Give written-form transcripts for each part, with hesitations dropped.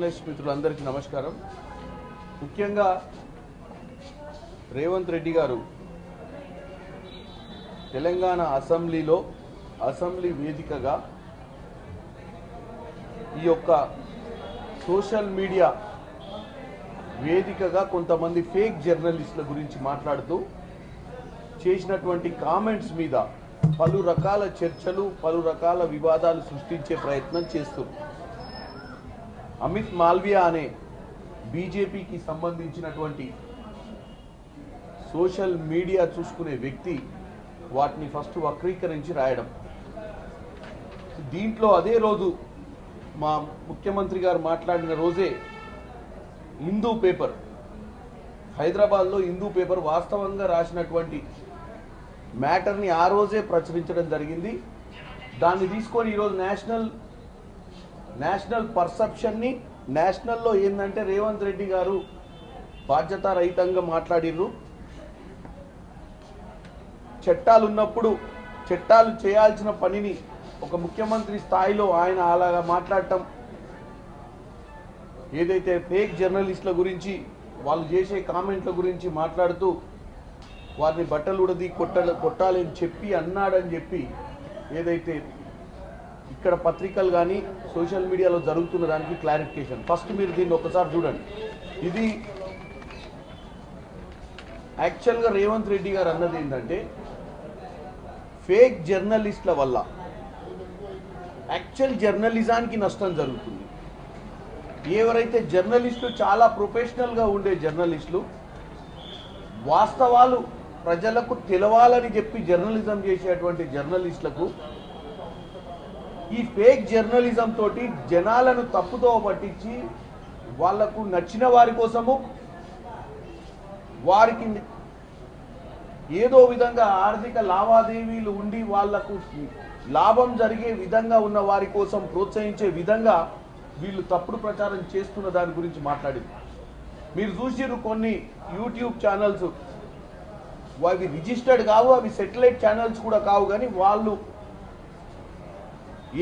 Journalist మిత్రులందరికీ నమస్కారం. ముఖ్యంగా రేవంత్ రెడ్డి గారు తెలంగాణ అసెంబ్లీ వేదికగా ఈ యొక్క సోషల్ మీడియా వేదికగా కొంతమంది ఫేక్ జర్నలిస్టుల గురించి మాట్లాడుతూ చేసినటువంటి కామెంట్స్ మీద పలు రకాల చర్చలు, పలు రకాల వివాదాలు సృష్టించే ప్రయత్నం చేస్తున్నారు. అమిత్ మాల్వియా అనే బీజేపీకి సంబంధించినటువంటి సోషల్ మీడియా చూసుకునే వ్యక్తి వాటిని ఫస్ట్ వక్రీకరించి రాయడం. దీంట్లో అదే రోజు మా ముఖ్యమంత్రి గారు మాట్లాడిన రోజే హిందూ పేపర్, హైదరాబాద్లో హిందూ పేపర్ వాస్తవంగా రాసినటువంటి మ్యాటర్ని ఆ రోజే ప్రచురించడం జరిగింది. దాన్ని తీసుకొని ఈరోజు నేషనల్ పర్సెప్షన్ని, నేషనల్లో ఏంటంటే రేవంత్ రెడ్డి గారు బాధ్యతారహితంగా మాట్లాడిర్రు. చట్టాలు ఉన్నప్పుడు చట్టాలు చేయాల్సిన పనిని ఒక ముఖ్యమంత్రి స్థాయిలో ఆయన అలాగా మాట్లాడటం, ఏదైతే ఫేక్ జర్నలిస్టుల గురించి వాళ్ళు చేసే కామెంట్ల గురించి మాట్లాడుతూ వారిని బట్టలు ఉడది కొట్టాలని చెప్పి అన్నాడని చెప్పి ఏదైతే ఇక్కడ పత్రికలు కానీ సోషల్ మీడియాలో జరుగుతున్న దానికి క్లారిఫికేషన్. ఫస్ట్ మీరు దీన్ని ఒకసారి చూడండి. ఇది యాక్చువల్గా రేవంత్ రెడ్డి గారు అన్నది ఏంటంటే ఫేక్ జర్నలిస్టుల వల్ల యాక్చువల్ జర్నలిజానికి నష్టం జరుగుతుంది. ఎవరైతే జర్నలిస్టులు చాలా ప్రొఫెషనల్గా ఉండే జర్నలిస్టులు వాస్తవాలు ప్రజలకు తెలవాలని చెప్పి జర్నలిజం చేసేటువంటి జర్నలిస్టులకు ఈ ఫేక్ జర్నలిజం తోటి జనాలను తప్పుదో పట్టించి వాళ్లకు నచ్చిన వారి కోసము వారికి ఏదో విధంగా ఆర్థిక లావాదేవీలు ఉండి వాళ్లకు లాభం జరిగే విధంగా ఉన్న వారి కోసం ప్రోత్సహించే విధంగా వీళ్ళు తప్పుడు ప్రచారం చేస్తున్న దాని గురించి మాట్లాడింది. మీరు చూసిరు కొన్ని యూట్యూబ్ ఛానల్స్, అవి రిజిస్టర్డ్ కావు, అవి సెటిలైట్ ఛానల్స్ కూడా కావు, కానీ వాళ్ళు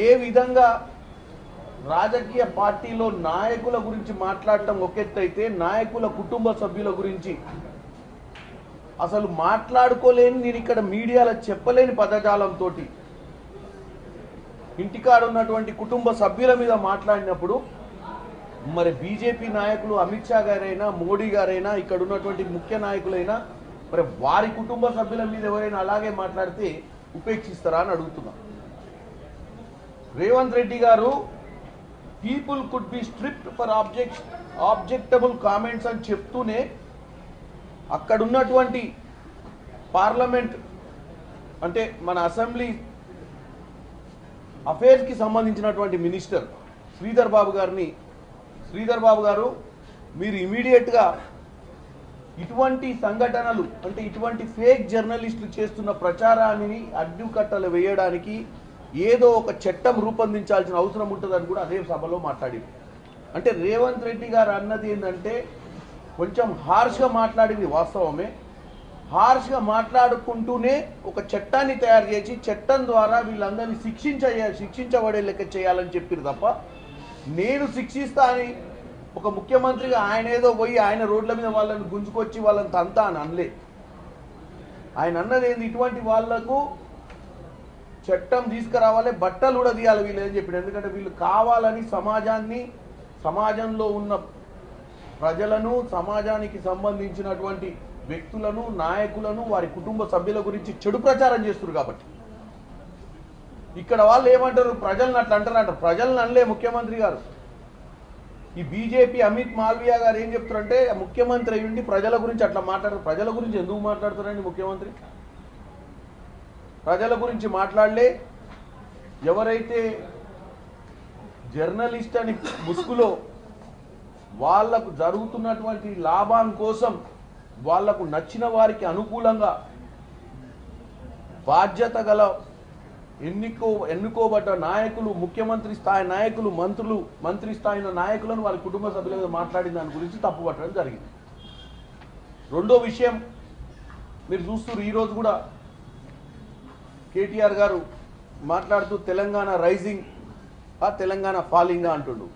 ఏ విధంగా రాజకీయ పార్టీలో నాయకుల గురించి మాట్లాడటం ఒక ఎత్తు అయితే, నాయకుల కుటుంబ సభ్యుల గురించి అసలు మాట్లాడుకోలేని, నేను ఇక్కడ మీడియాలో చెప్పలేని పదజాలంతో ఇంటికాడ ఉన్నటువంటి కుటుంబ సభ్యుల మీద మాట్లాడినప్పుడు మరి బీజేపీ నాయకులు అమిత్ షా గారైనా, మోడీ గారైనా, ఇక్కడ ఉన్నటువంటి ముఖ్య నాయకులైనా మరి వారి కుటుంబ సభ్యుల మీద ఎవరైనా అలాగే మాట్లాడితే ఉపేక్షిస్తారా అని అడుగుతున్నా. రేవంత్ రెడ్డి గారు people could be stripped for objectionable comments అని చెప్తూనే అక్కడ ఉన్నటువంటి పార్లమెంట్ అంటే మన అసెంబ్లీ అఫేర్స్కి సంబంధించినటువంటి మినిస్టర్ శ్రీధర్ బాబు గారు మీరు ఇమీడియట్గా ఇటువంటి సంఘటనలు అంటే ఇటువంటి ఫేక్ జర్నలిస్టులు చేస్తున్న ప్రచారాన్ని అడ్డుకట్టలు వేయడానికి ఏదో ఒక చట్టం రూపొందించాల్సిన అవసరం ఉంటుందని కూడా అదే సభలో మాట్లాడింది. అంటే రేవంత్ రెడ్డి గారు అన్నది ఏంటంటే కొంచెం హార్ష్గా మాట్లాడింది వాస్తవమే. హార్ష్గా మాట్లాడుకుంటూనే ఒక చట్టాన్ని తయారు చేసి చట్టం ద్వారా వీళ్ళందరినీ శిక్షించబడే లెక్క చేయాలని చెప్పారు తప్ప నేను శిక్షిస్తా అని ఒక ముఖ్యమంత్రిగా ఆయన ఏదో పోయి ఆయన రోడ్ల మీద వాళ్ళని గుంజుకొచ్చి వాళ్ళని తంతా అని అనలే. ఆయన అన్నది ఏంది, ఇటువంటి వాళ్లకు చట్టం తీసుకురావాలి, బట్టలు కూడా తీయాలి వీళ్ళని చెప్పాడు. ఎందుకంటే వీళ్ళు కావాలని సమాజంలో ఉన్న ప్రజలను, సమాజానికి సంబంధించినటువంటి వ్యక్తులను, నాయకులను, వారి కుటుంబ సభ్యుల గురించి చెడు ప్రచారం చేస్తున్నారు. కాబట్టి ఇక్కడ వాళ్ళు ఏమంటారు, ప్రజలను అట్లా అంటారంట. ప్రజలను అనలే ముఖ్యమంత్రి గారు. ఈ బీజేపీ అమిత్ మాల్వియా గారు ఏం చెప్తారంటే ముఖ్యమంత్రి అయ్యుండి ప్రజల గురించి అట్లా మాట్లాడరు. ప్రజల గురించి ఎందుకు మాట్లాడతారండి ముఖ్యమంత్రి? ప్రజల గురించి మాట్లాడలే. ఎవరైతే జర్నలిస్ట్ అని ముసుగులో వాళ్లకు జరుగుతున్నటువంటి లాభం కోసం వాళ్లకు నచ్చిన వారికి అనుకూలంగా బాధ్యత గల ఎన్నుకోబడ్డ నాయకులు, ముఖ్యమంత్రి స్థాయి నాయకులు, మంత్రి స్థాయి నాయకులను వారి కుటుంబ సభ్యుల మీద మాట్లాడిన దాని గురించి తప్పుపట్టడం జరిగింది. రెండో విషయం మీరు చూస్తున్నారు, ఈరోజు కూడా కేటీఆర్ గారు మాట్లాడుతూ తెలంగాణ రైజింగ్ తెలంగాణ ఫాలింగ్ అంటుండు.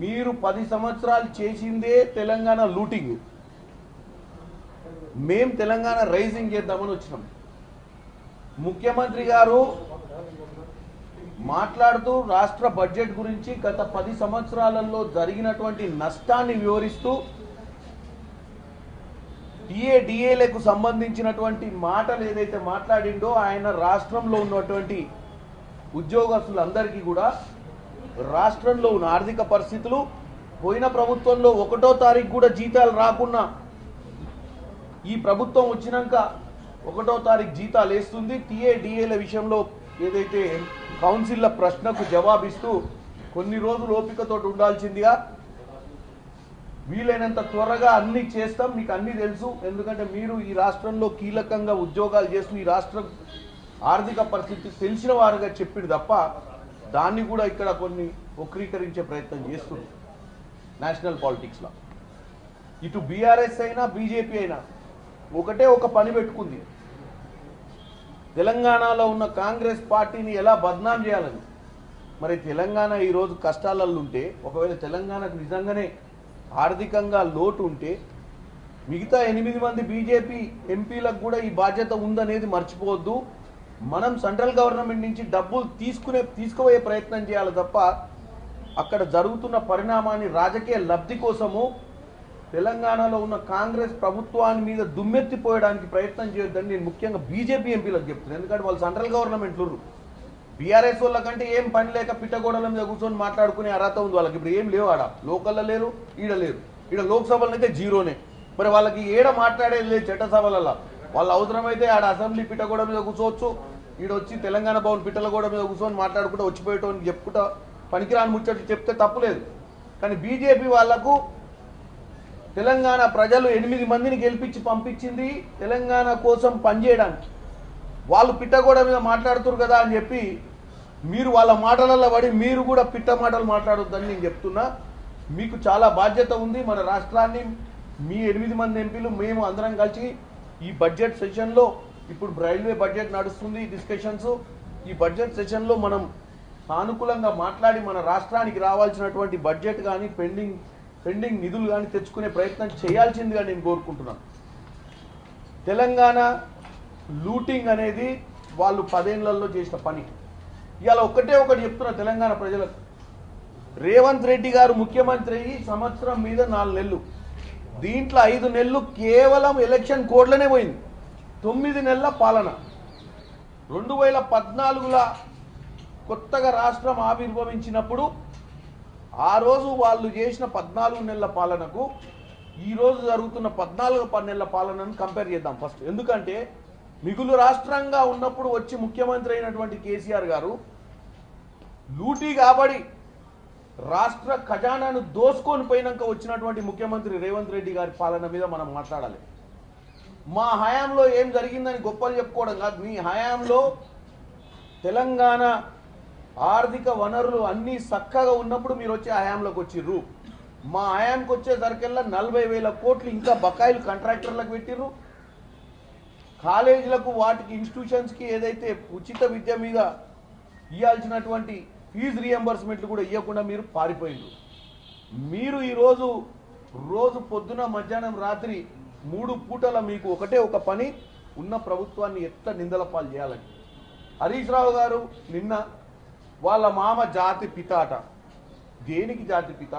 మీరు 10 సంవత్సరాలు చేసిందే తెలంగాణ లూటింగ్. మేం తెలంగాణ రైజింగ్ చేద్దామని వచ్చినాం. ముఖ్యమంత్రి గారు మాట్లాడుతూ రాష్ట్ర బడ్జెట్ గురించి గత 10 సంవత్సరాలలో జరిగినటువంటి నష్టాన్ని వివరిస్తూ టీఏడీఏలకు సంబంధించినటువంటి మాటలు ఏదైతే మాట్లాడిండో ఆయన రాష్ట్రంలో ఉన్నటువంటి ఉద్యోగస్తులందరికీ కూడా రాష్ట్రంలో ఉన్న ఆర్థిక పరిస్థితులు, పోయిన ప్రభుత్వంలో 1వ తారీఖు కూడా జీతాలు రాకున్నా ఈ ప్రభుత్వం వచ్చినాక 1వ తారీఖు జీతాలు వేస్తుంది. టీఏడీఏల విషయంలో ఏదైతే కౌన్సిల్ల ప్రశ్నకు జవాబిస్తూ కొన్ని రోజులు ఓపికతో ఉండాల్సిందిగా, వీలైనంత త్వరగా అన్ని చేస్తాం, మీకు అన్ని తెలుసు, ఎందుకంటే మీరు ఈ రాష్ట్రంలో కీలకంగా ఉద్యోగాలు చేస్తూ ఈ రాష్ట్ర ఆర్థిక పరిస్థితి తెలిసిన వారుగా చెప్పిడు తప్ప దాన్ని కూడా ఇక్కడ కొన్ని వక్రీకరించే ప్రయత్నం చేస్తుంది నేషనల్ పాలిటిక్స్లో. ఇటు బీఆర్ఎస్ అయినా బీజేపీ అయినా ఒకటే ఒక పని పెట్టుకుంది, తెలంగాణలో ఉన్న కాంగ్రెస్ పార్టీని ఎలా బద్నాం చేయాలని. మరి తెలంగాణ ఈరోజు కష్టాలలో ఉంటే, ఒకవేళ తెలంగాణకు నిజంగానే ఆర్థికంగా లోటు ఉంటే మిగతా 8 మంది బీజేపీ ఎంపీలకు కూడా ఈ బాధ్యత ఉందనేది మర్చిపోవద్దు. మనం సెంట్రల్ గవర్నమెంట్ నుంచి డబ్బులు తీసుకుపోయే ప్రయత్నం చేయాలి తప్ప అక్కడ జరుగుతున్న పరిణామాన్ని రాజకీయ లబ్ధి కోసము తెలంగాణలో ఉన్న కాంగ్రెస్ ప్రభుత్వాన్ని మీద దుమ్మెత్తిపోయడానికి ప్రయత్నం చేయొద్దని నేను ముఖ్యంగా బీజేపీ ఎంపీలకు చెప్తున్నాను. ఎందుకంటే వాళ్ళు సెంట్రల్ గవర్నమెంట్లు, బీఆర్ఎస్ వాళ్ళకంటే ఏం పని లేక పిట్టగోడల మీద కూర్చొని మాట్లాడుకునే అర్హత ఉంది వాళ్ళకి. ఇప్పుడు ఏం లేవు, ఆడ లోకల్లో లేరు, ఈడ లేరు. ఈడ లోక్సభలో అయితే జీరోనే. మరి వాళ్ళకి ఏడ మాట్లాడేది లేదు చట్టసభలలో. వాళ్ళు అవసరమైతే ఆడ అసెంబ్లీ పిట్టగోడ మీద కూర్చోవచ్చు, ఈడ వచ్చి తెలంగాణ భవన్ పిట్టలగోడ మీద కూర్చొని మాట్లాడుకుంటూ వచ్చిపోయేటోని చెప్పుకుంటా పనికిరాని ముచ్చట్లు చెప్తే తప్పులేదు. కానీ బీజేపీ వాళ్లకు తెలంగాణ ప్రజలు 8 మందిని గెలిపించి పంపించింది తెలంగాణ కోసం పనిచేయడానికి. వాళ్ళు పిట్టగోడ మీద మాట్లాడుతున్నారు కదా అని చెప్పి మీరు వాళ్ళ మాటలలో పడి మీరు కూడా పిట్ట మాటలు మాట్లాడొద్దని నేను చెప్తున్నా. మీకు చాలా బాధ్యత ఉంది. మన రాష్ట్రాన్ని మీ 8 మంది ఎంపీలు మేము అందరం కలిసి ఈ బడ్జెట్ సెషన్లో, ఇప్పుడు రైల్వే బడ్జెట్ నడుస్తుంది డిస్కషన్స్, ఈ బడ్జెట్ సెషన్లో మనం సానుకూలంగా మాట్లాడి మన రాష్ట్రానికి రావాల్సినటువంటి బడ్జెట్ కానీ పెండింగ్ నిధులు కానీ తెచ్చుకునే ప్రయత్నం చేయాల్సిందిగా నేను కోరుకుంటున్నాను. తెలంగాణ లూటింగ్ అనేది వాళ్ళు 10 ఏళ్లలో చేసిన పని. ఇవాళ ఒకటి చెప్తున్నా తెలంగాణ ప్రజలకు, రేవంత్ రెడ్డి గారు ముఖ్యమంత్రి అయ్యి సంవత్సరం మీద 4 నెలలు, దీంట్లో 5 నెలలు కేవలం ఎలక్షన్ కోడ్లనే పోయింది. 9 నెలల పాలన. 2014లో కొత్తగా రాష్ట్రం ఆవిర్భవించినప్పుడు ఆ రోజు వాళ్ళు చేసిన 14 నెలల పాలనకు ఈ రోజు జరుగుతున్న 14 నెలల పాలనను కంపేర్ చేద్దాం ఫస్ట్. ఎందుకంటే మిగులు రాష్ట్రంగా ఉన్నప్పుడు వచ్చి ముఖ్యమంత్రి అయినటువంటి కేసీఆర్ గారు లూటీ కాబడి రాష్ట్ర ఖజానాను దోసుకొని పోయినాక వచ్చినటువంటి ముఖ్యమంత్రి రేవంత్ రెడ్డి గారి పాలన మీద మనం మాట్లాడాలి. మా హయాంలో ఏం జరిగిందని గొప్పలు చెప్పుకోవడం కాదు, మీ హయాంలో తెలంగాణ ఆర్థిక వనరులు అన్నీ చక్కగా ఉన్నప్పుడు మీరు వచ్చే హయాంలోకి వచ్చిర్రు. మా హయాంకి వచ్చేసరికల్లా 40,000 కోట్లు ఇంకా బకాయిలు కాంట్రాక్టర్లకు పెట్టిర్రు. కాలేజీలకు వాటికి ఇన్స్టిట్యూషన్స్కి ఏదైతే ఉచిత విద్య మీద ఇవ్వాల్సినటువంటి ఫీజు రియంబర్స్మెంట్లు కూడా ఇవ్వకుండా మీరు పారిపోయిండ్రు. మీరు ఈరోజు రోజు పొద్దున మధ్యాహ్నం రాత్రి 3 పూటల మీకు ఒకటే ఒక పని, ఉన్న ప్రభుత్వాన్ని ఎట్లా నిందల పాలు చేయాలని. హరీష్ రావు గారు నిన్న వాళ్ళ మామ జాతి పిత అట. దేనికి జాతి పిత?